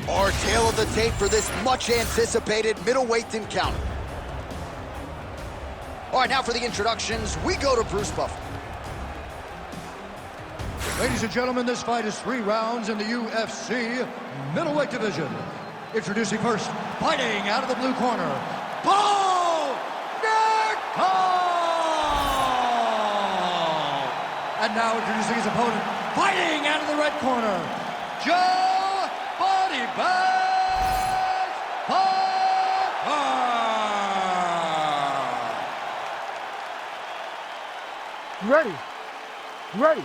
Our tail of the tape for this much-anticipated middleweight encounter. All right, now for the introductions, we go to Bruce Buffer. Ladies and gentlemen, this fight is 3 rounds in the UFC middleweight division. Introducing first, fighting out of the blue corner, Bo Nickal! And now introducing his opponent, fighting out of the red corner, Joe Body Bags Pyfer! Ready. Ready.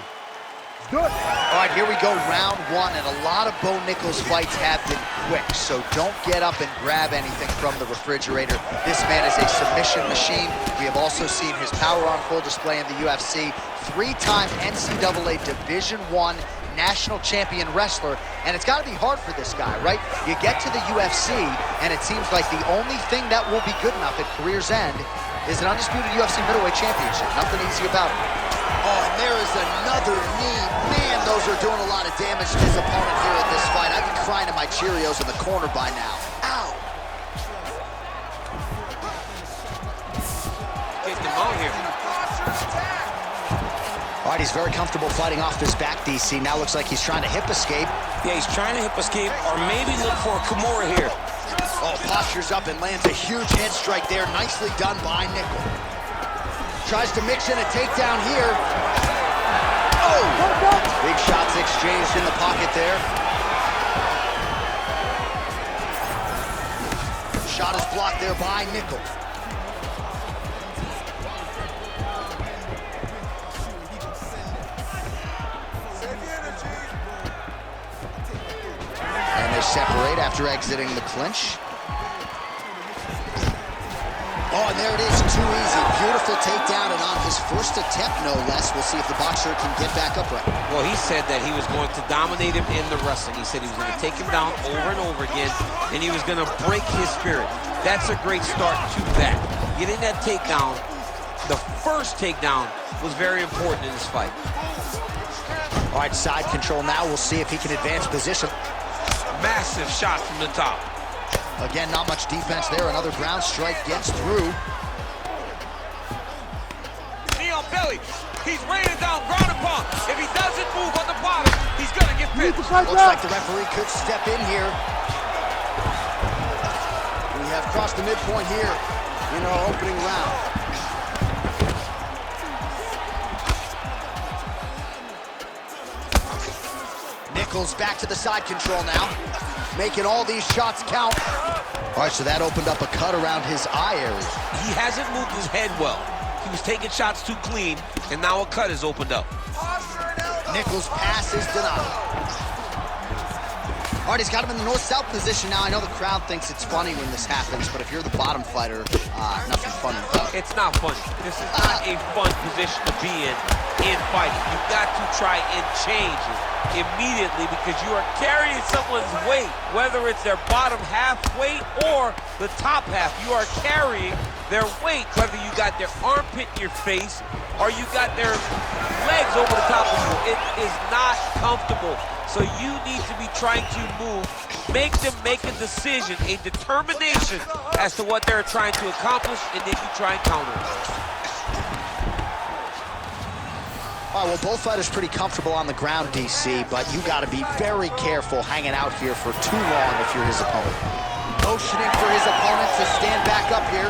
Good. All right, here we go, round 1, and a lot of Bo Nickal's fights have been quick, so don't get up and grab anything from the refrigerator. This man is a submission machine. We have also seen his power on full display in the UFC, 3-time NCAA Division I national champion wrestler, and it's got to be hard for this guy, right? You get to the UFC, and it seems like the only thing that will be good enough at career's end is an undisputed UFC middleweight championship. Nothing easy about it. Oh, and there is another knee. Man, those are doing a lot of damage to his opponent here in this fight. I've been crying to my Cheerios in the corner by now. Ow! Get them on here. All right, he's very comfortable fighting off his back, DC. Now looks like he's trying to hip escape. Yeah, he's trying to hip escape, or maybe look for a Kimura here. Oh, postures up and lands a huge head strike there. Nicely done by Nickal. Tries to mix in a takedown here. Oh! Big shots exchanged in the pocket there. Shot is blocked there by Nickal. And they separate after exiting the clinch. Oh, and there it is, too easy. Beautiful takedown, and on his first attempt, no less. We'll see if the boxer can get back upright. Well, he said that he was going to dominate him in the wrestling. He said he was going to take him down over and over again, and he was going to break his spirit. That's a great start to that. Getting that takedown, the first takedown, was very important in this fight. All right, side control now. We'll see if he can advance position. Massive shot from the top. Again, not much defense there. Another ground strike gets through. Knee on belly. He's raining down ground and pound. If he doesn't move on the bottom, he's going to get pinned. Looks like the referee could step in here. We have crossed the midpoint here in our opening round. Nickal's back to the side control now, making all these shots count. All right, so that opened up a cut around his eye area. He hasn't moved his head well. He was taking shots too clean, and now a cut is opened up. Nickal's pass is denied. All right, he's got him in the north-south position now. I know the crowd thinks it's funny when this happens, but if you're the bottom fighter, nothing funny about it. It's not funny. This is not a fun position to be in fighting. You've got to try and change it immediately because you are carrying someone's weight, whether it's their bottom half weight or the top half. You are carrying their weight, whether you got their armpit in your face or you got their legs over the top of you. It is not comfortable. So you need to be trying to move, make them make a decision, a determination as to what they're trying to accomplish, and then you try and counter it. All right, well, both fighters pretty comfortable on the ground, DC, but you got to be very careful hanging out here for too long if you're his opponent. Motioning for his opponent to stand back up here.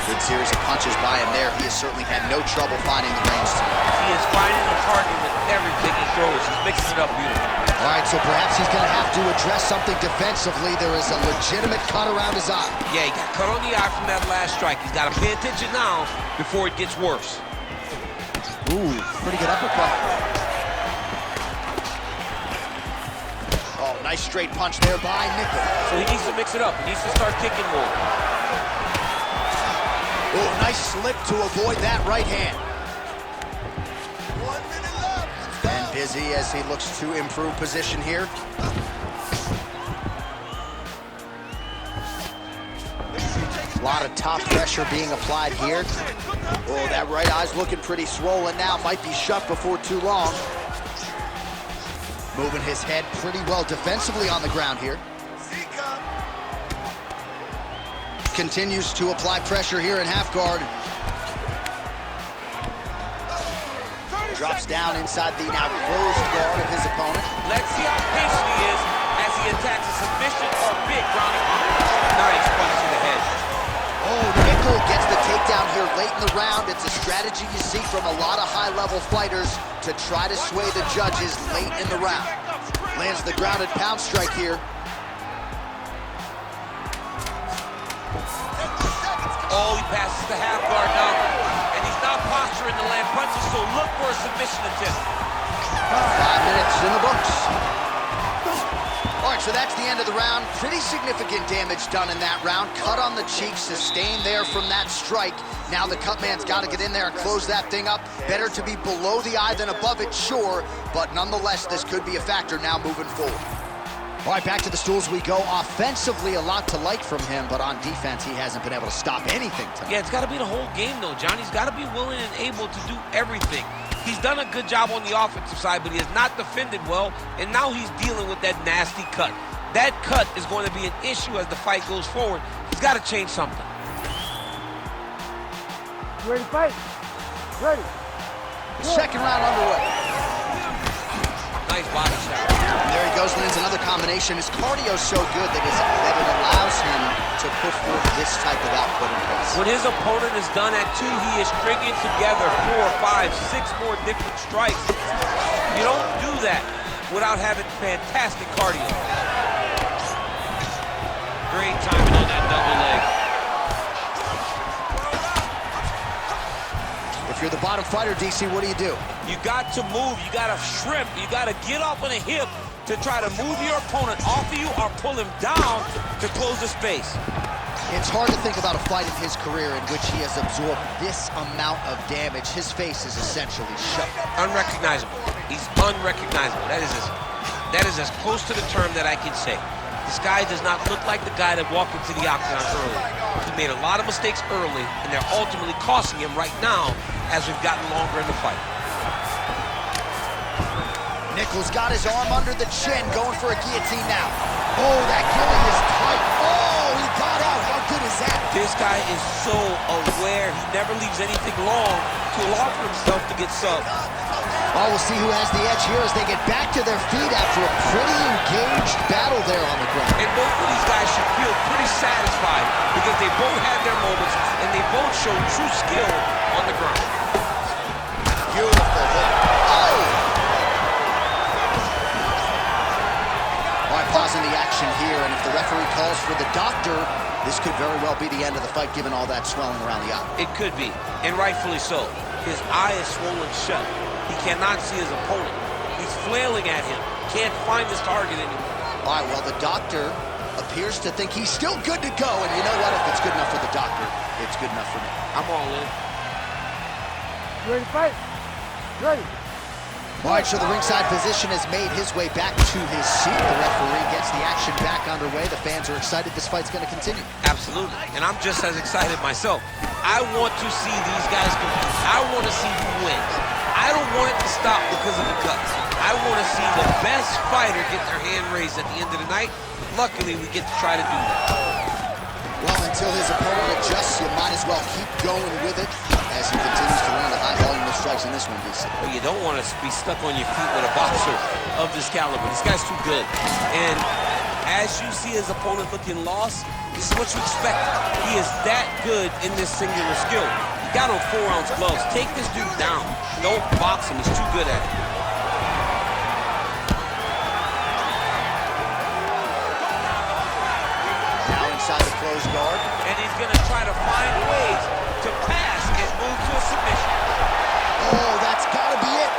Good series of punches by him there. He has certainly had no trouble finding the range tonight. He is finding the target with everything he throws. He's mixing it up beautifully. All right, so perhaps he's going to have to address something defensively. There is a legitimate cut around his eye. Yeah, he got cut on the eye from that last strike. He's got to pay attention now before it gets worse. Ooh, pretty good uppercut. Oh, nice straight punch there by Nickal. So he needs to mix it up. He needs to start kicking more. Oh, nice slip to avoid that right hand. 1 minute left. And busy as he looks to improve position here. A lot of top pressure being applied here. Oh, that right eye's looking pretty swollen now. Might be shut before too long. Moving his head pretty well defensively on the ground here. Continues to apply pressure here in half guard. Drops down inside the now closed guard of his opponent. Let's see how patient he is as he attacks a submission or big ground and pound. Nice punch to the head. Oh, Nickal gets the takedown here late in the round. It's a strategy you see from a lot of high-level fighters to try to sway the judges late in the round. Lands the grounded pound strike here. Oh, he passes the half guard now. And he's not posturing to land punches, so look for a submission attempt. 5 minutes in the books. All right, so that's the end of the round. Pretty significant damage done in that round. Cut on the cheek, sustained there from that strike. Now the cut man's got to get in there and close that thing up. Better to be below the eye than above it, sure. But nonetheless, this could be a factor now moving forward. All right, back to the stools we go. Offensively, a lot to like from him, but on defense, he hasn't been able to stop anything tonight. Yeah, it's got to be the whole game, though, John. He's got to be willing and able to do everything. He's done a good job on the offensive side, but he has not defended well, and now he's dealing with that nasty cut. That cut is going to be an issue as the fight goes forward. He's got to change something. You ready to fight? Ready. Second round underway. Nice body shot. There he goes, lands another combination. His cardio's so good that it allows him to put forth this type of output in place. When his opponent is done at 2, he is stringing together 4, 5, 6 more different strikes. You don't do that without having fantastic cardio. Great timing on that double leg. If you're the bottom fighter, DC, what do? You got to move, you got to shrimp, you got to get off on a hip to try to move your opponent off of you or pull him down to close the space. It's hard to think about a fight in his career in which he has absorbed this amount of damage. His face is essentially shut. Unrecognizable. He's unrecognizable. That is as close to the term that I can say. This guy does not look like the guy that walked into the Octagon early. He made a lot of mistakes early, and they're ultimately costing him right now as we've gotten longer in the fight. Nickal's got his arm under the chin, going for a guillotine now. Oh, that gilly is tight. Oh, he got out. How good is that? This guy is so aware. He never leaves anything long to allow for himself to get subbed. Oh, we'll see who has the edge here as they get back to their feet after a pretty engaged battle there on the ground. And both of these guys should feel pretty satisfied because they both had their moments and they both showed true skill on the ground. Beautiful hit. Oh! All right, pausing the action here, and if the referee calls for the doctor, this could very well be the end of the fight given all that swelling around the eye. It could be, and rightfully so. His eye is swollen shut. He cannot see his opponent. He's flailing at him. Can't find his target anymore. All right, well, the doctor appears to think he's still good to go, and you know what? If it's good enough for the doctor, it's good enough for me. I'm all in. You ready to fight? Ready. All right, so the ringside position has made his way back to his seat. The referee gets the action back underway. The fans are excited. This fight's going to continue. Absolutely, and I'm just as excited myself. I want to see these guys compete. I want to see who wins. I don't want it to stop because of the cuts. I want to see the best fighter get their hand raised at the end of the night. Luckily, we get to try to do that. Well, until his opponent adjusts, you might as well keep going with it as he continues to land a high volume of strikes in this one, DC. Well, you don't want to be stuck on your feet with a boxer of this caliber. This guy's too good. And as you see his opponent looking lost, this is what you expect. He is that good in this singular skill. He got on 4-ounce gloves. Take this dude down. Don't box him. He's too good at it. Now inside the closed guard. And he's going to try to find ways to pass and move to a submission. Oh, that's got to be it.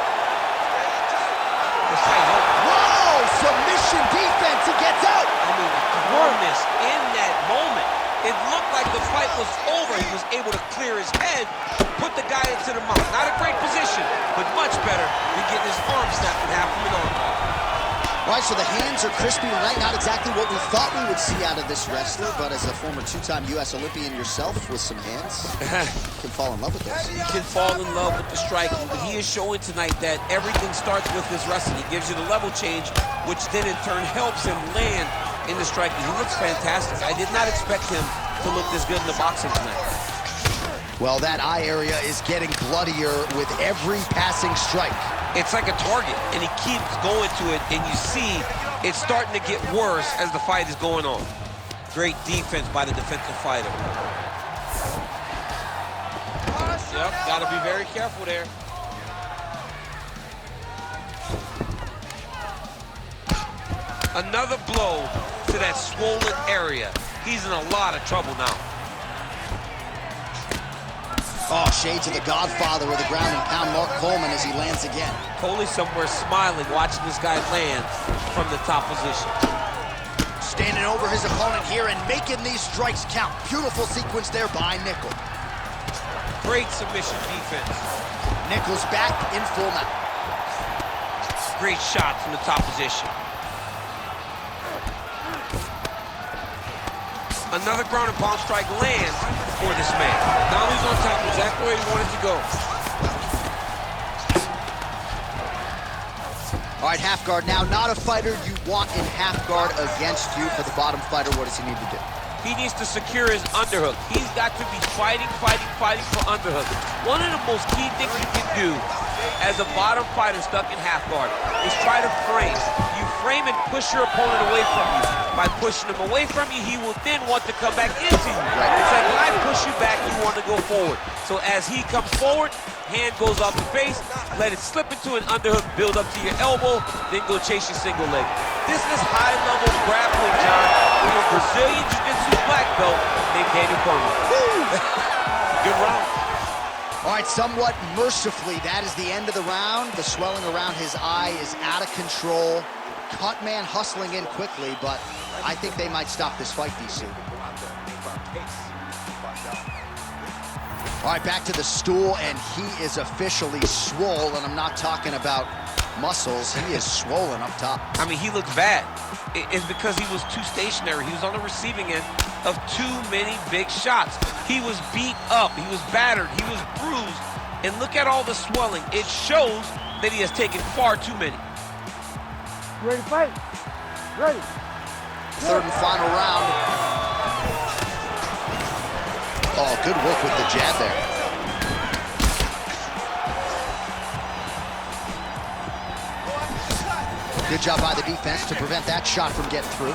Let's say hope. Whoa, submission defense. He gets out. I mean, firmness in that moment. It looked like the fight was over. He was able to clear his head, put the guy into the mount. Not a great position, but much better than getting his arm snapped in half from an armbar. All right, so the hands are crispy tonight. Not exactly what we thought we would see out of this wrestler, but as a former two-time U.S. Olympian yourself with some hands, you can fall in love with this. You can fall in love with the striking, but he is showing tonight that everything starts with his wrestling. He gives you the level change, which then in turn helps him land in the striking. He looks fantastic. I did not expect him to look this good in the boxing tonight. Well, that eye area is getting bloodier with every passing strike. It's like a target, and he keeps going to it, and you see it's starting to get worse as the fight is going on. Great defense by the defensive fighter. Yep, gotta be very careful there. Another blow to that swollen area. He's in a lot of trouble now. Oh, shades of the Godfather with the ground and pound Mark Coleman as he lands again. Coley somewhere smiling, watching this guy land from the top position. Standing over his opponent here and making these strikes count. Beautiful sequence there by Nickal. Great submission defense. Nickal's back in full mount. Great shot from the top position. Another ground and pound strike lands for this man. Now he's on top, exactly where he wanted to go. All right, half guard now. Not a fighter you want in half guard against you. For the bottom fighter, what does he need to do? He needs to secure his underhook. He's got to be fighting for underhook. One of the most key things you can do as a bottom fighter stuck in half guard is try to frame. You frame and push your opponent away from you. By pushing him away from you, he will then want to come back into you. It's like when I push you back, you want to go forward. So as he comes forward, hand goes off the face, let it slip into an underhook, build up to your elbow, then go chase your single leg. This is high-level grappling, John, with a Brazilian Jiu-Jitsu black belt named Daniel Cormier. Good round. All right, somewhat mercifully, that is the end of the round. The swelling around his eye is out of control. Cut man hustling in quickly, but I think they might stop this fight, DC. All right, back to the stool, and he is officially swole, and I'm not talking about muscles. He is swollen up top. I mean, he looks bad. It's because he was too stationary. He was on the receiving end of too many big shots. He was beat up. He was battered. He was bruised. And look at all the swelling. It shows that he has taken far too many. You ready to fight? Ready. Third and final round. Oh, good work with the jab there. Good job by the defense to prevent that shot from getting through.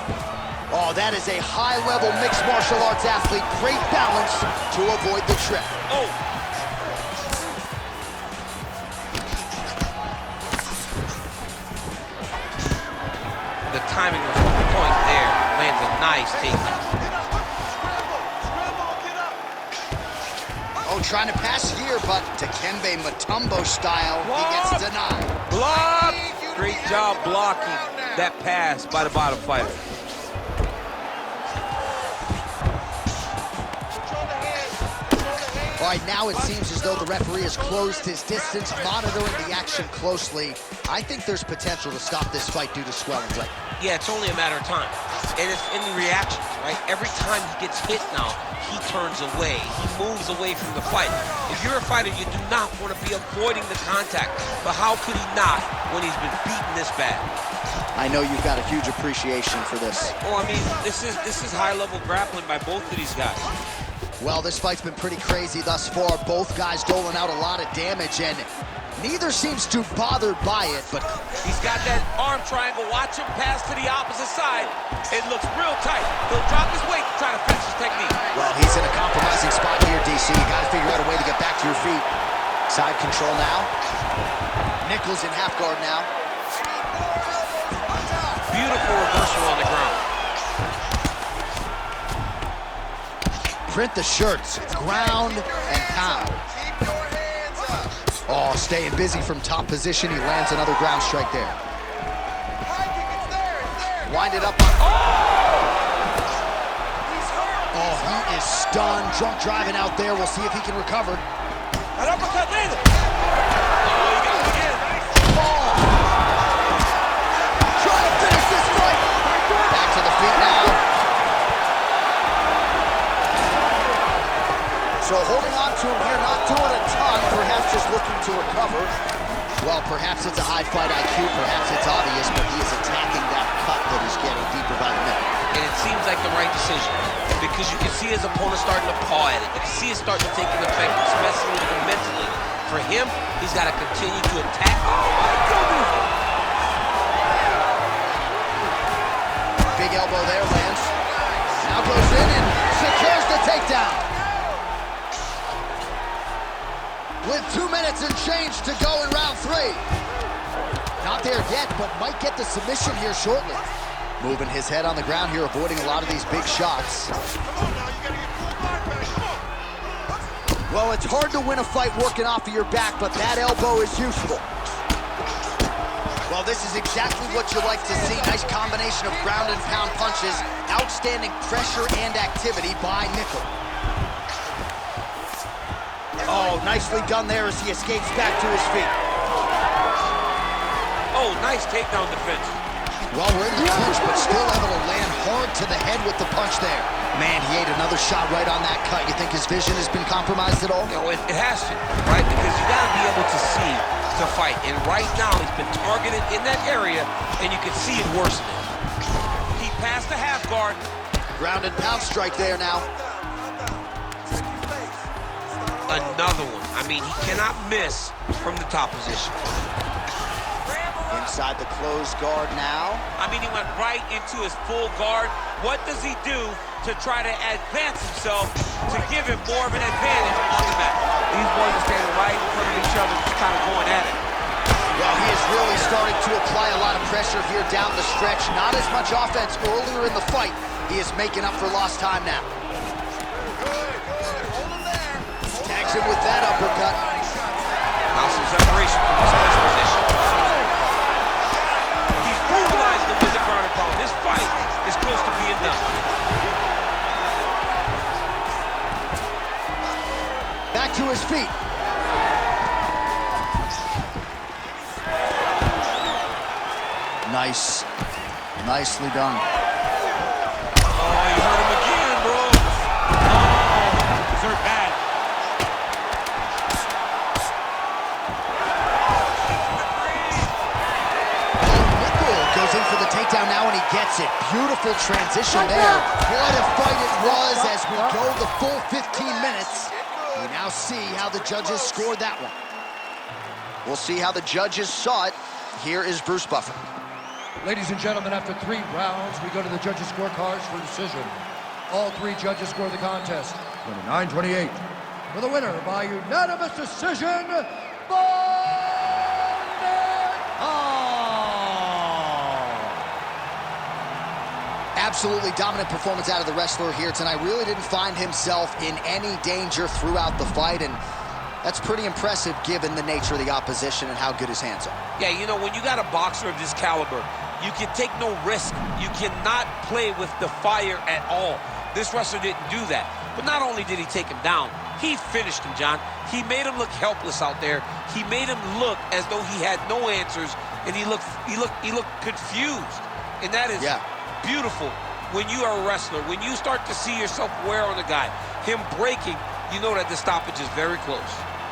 Oh, that is a high-level mixed martial arts athlete. Great balance to avoid the trip. Oh. The timing was on point there. Lands a nice takedown. Oh, trying to pass here, but Dikembe Mutombo style, he gets denied. Block! Great job blocking that pass by the bottom fighter. All right, now it seems as though the referee has closed his distance, monitoring the action closely. I think there's potential to stop this fight due to swelling, right? Yeah, it's only a matter of time. And it's in the reactions, right? Every time he gets hit now, he turns away. He moves away from the fight. If you're a fighter, you do not want to be avoiding the contact. But how could he not when he's been beaten this bad? I know you've got a huge appreciation for this. Oh, I mean, this is high-level grappling by both of these guys. Well, this fight's been pretty crazy thus far. Both guys doling out a lot of damage, and neither seems too bothered by it, but... He's got that arm triangle. Watch him pass to the opposite side. It looks real tight. He'll drop his weight to try to finish his technique. Well, he's in a compromising spot here, DC. You got to figure out a way to get back to your feet. Side control now. Nickal's in half guard now. Beautiful reversal on the ground. Print the shirts, ground and pound. Oh, staying busy from top position. He lands another ground strike there. Wind it up on... Oh, he is stunned. Drunk driving out there. We'll see if he can recover. An uppercut landed. Oh, he got it again. Oh. Trying to to recover. Well, perhaps it's a high fight IQ, perhaps it's obvious, but he is attacking that cut that is getting deeper by the minute. And it seems like the right decision because you can see his opponent starting to paw at it. You can see it starting to take an effect, especially with him mentally. For him, he's got to continue to attack. Oh, my goodness! Big elbow there, lands. Now goes in and secures the takedown. With 2 minutes and change to go in round 3. Not there yet, but might get the submission here shortly. Moving his head on the ground here, avoiding a lot of these big shots. Well, it's hard to win a fight working off of your back, but that elbow is useful. Well, this is exactly what you like to see. Nice combination of ground and pound punches. Outstanding pressure and activity by Nickal. Oh, nicely done there as he escapes back to his feet. Oh, nice takedown defense. Well, we're in the clinch, but still able to land hard to the head with the punch there. Man, he ate another shot right on that cut. You think his vision has been compromised at all? You know, it has to, right? Because you got to be able to see to fight. And right now, he's been targeted in that area, and you can see it worsening. He passed the half guard. Ground and pound strike there now. Another one. I mean, he cannot miss from the top position. Inside the closed guard now. I mean, he went right into his full guard. What does he do to try to advance himself to give him more of an advantage on the mat? These boys are standing right in front of each other, just kind of going at it. Well, he is really starting to apply a lot of pressure here down the stretch. Not as much offense earlier in the fight. He is making up for lost time now. Tags him with that uppercut. Now some separation from this best position. He's brutalized him with the ground and pound. This fight is close to being done. Back to his feet. Nice. Nicely done. Oh, you hurt him again, bro. Oh, he's hurt bad. Goes in for the takedown now, and he gets it. Beautiful transition there. What a fight it was as we go the full 15 minutes. We now see how the judges scored that one. We'll see how the judges saw it. Here is Bruce Buffer. Ladies and gentlemen, after 3 rounds, we go to the judges' scorecards for decision. All 3 judges score the contest 29-28. For the winner by unanimous decision, Bo Nickal! Absolutely dominant performance out of the wrestler here tonight. Really didn't find himself in any danger throughout the fight, and that's pretty impressive given the nature of the opposition and how good his hands are. Yeah, you know, when you got a boxer of this caliber, you can take no risk. You cannot play with the fire at all. This wrestler didn't do that. But not only did he take him down, he finished him, John. He made him look helpless out there. He made him look as though he had no answers, and he looked confused. And that is beautiful when you are a wrestler. When you start to see yourself wear on the guy, him breaking, you know that the stoppage is very close.